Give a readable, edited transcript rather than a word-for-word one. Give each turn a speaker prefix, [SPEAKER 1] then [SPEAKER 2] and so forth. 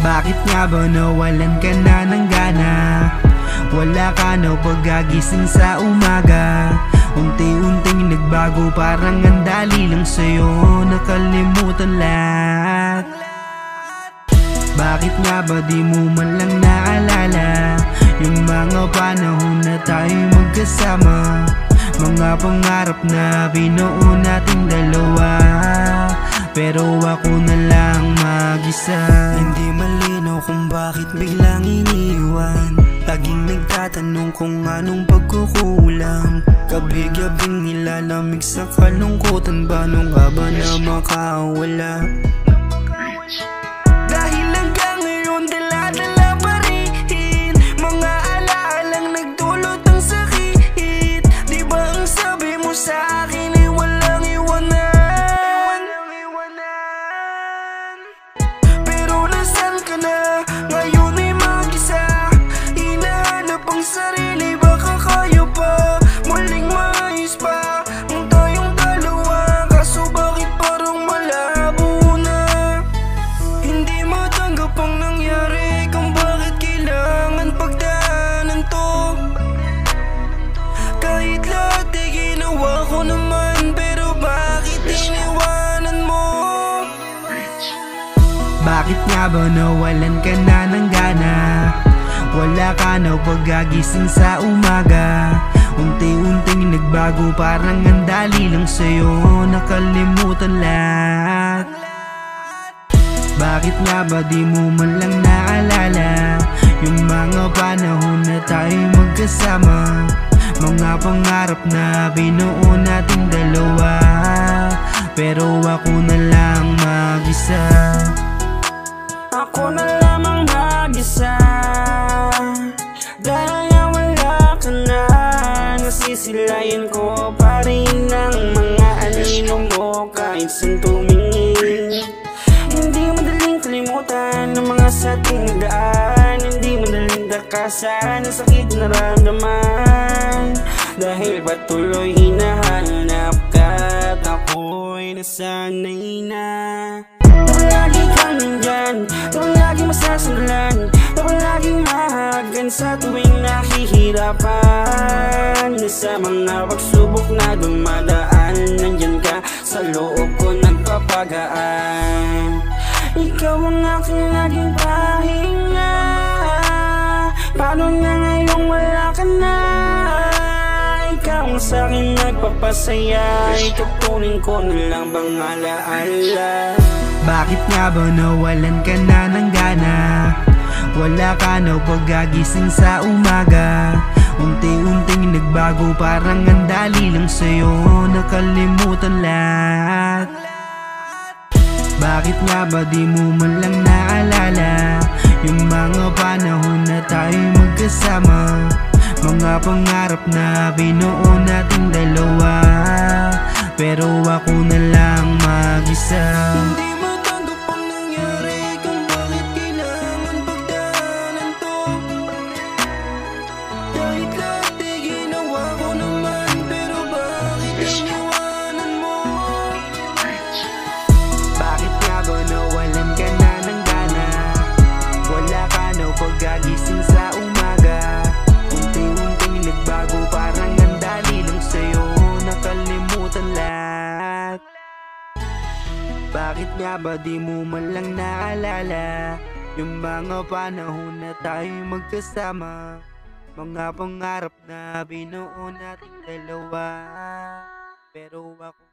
[SPEAKER 1] Bakit nga ba nawalan ka na ng gana? Wala ka na pagkagising sa umaga. Unti-unting nagbago, parang ang dali lang sa'yo nakalimutan lahat. Bakit nga ba di mo man lang naalala yung mga panahon na tayo magkasama? Mga pangarap na binuo nating dalawa, pero ako na lang mag-isa. Hindi malinaw kung bakit biglang iniwan. Laging nagtatanong kung anong pagkukulang. Gabi-gabing nilalamig sa kalungkutan. Paano nga ba na makawala? Dahil hanggang ngayon dala-dala pa rin mga alaalang nagdulot ng sakit. Di ba ang sabi mo sa akin ay walang iwanan? Pero nasan ka na? Ngayon ay mag-isa. Hinahanap ang sarili, baka kaya pa muling maayos pa ang tayong dalawa. Kaso bakit parang malabo na? Hindi matanggap ang nangyari, kung bakit kailangan pagdaanan to. Kahit lahat ay ginawa ko naman, pero bakit iniwanan mo? Bakit nga ba nawalan ka na ng gana? Wala ka na pagkagising sa umaga. Unti-unting nagbago, parang ang dali lang sa'yo nakalimutan lahat. Bakit nga ba di mo man lang naalala yung mga panahon na tayo magkasama? Mga pangarap na binuo nating dalawa, pero ako na lang mag-isa. Ako na lamang mag-isa. Dahil nga wala ka na, nasisilayan ko pa rin ang mga anino mo kahit saan tumingin. Hindi madaling kalimutan ang mga sa ating daan. Hindi madaling takasan ang sakit na naramdaman. Dahil patuloy hinahanap ka at ako'y nasanay na. Lagi kang nandyan, lagi masasandalan, laging mahagan sa tuwing nahihirapan. Sa mga pagsubok na dumadaan, nandyan ka sa loob ko nagpapagaan. Ikaw ang aking laging pahinga. Paano na ngayong wala ka na? Ikaw ang sa'kin nagpapasaya. Itutunin ko na lang bang alaala? Bakit nga ba nawalan ka na ng gana? Wala ka na pagkagising sa umaga. Unti-unting nagbago, parang ang dali lang sa'yo nakalimutan lahat. Bakit nga ba di mo man lang naalala yung mga panahon na tayo magkasama? Mga pangarap na binuo nating dalawa, pero ako na lang mag-isa. Pagkagising sa umaga, unti-unting nagbago, parang ang dali lang sa'yo nakalimutan lahat. Bakit nga ba di mo man lang naalala yung mga panahon na tayo magkasama? Mga pangarap na binuo nating dalawa, pero ako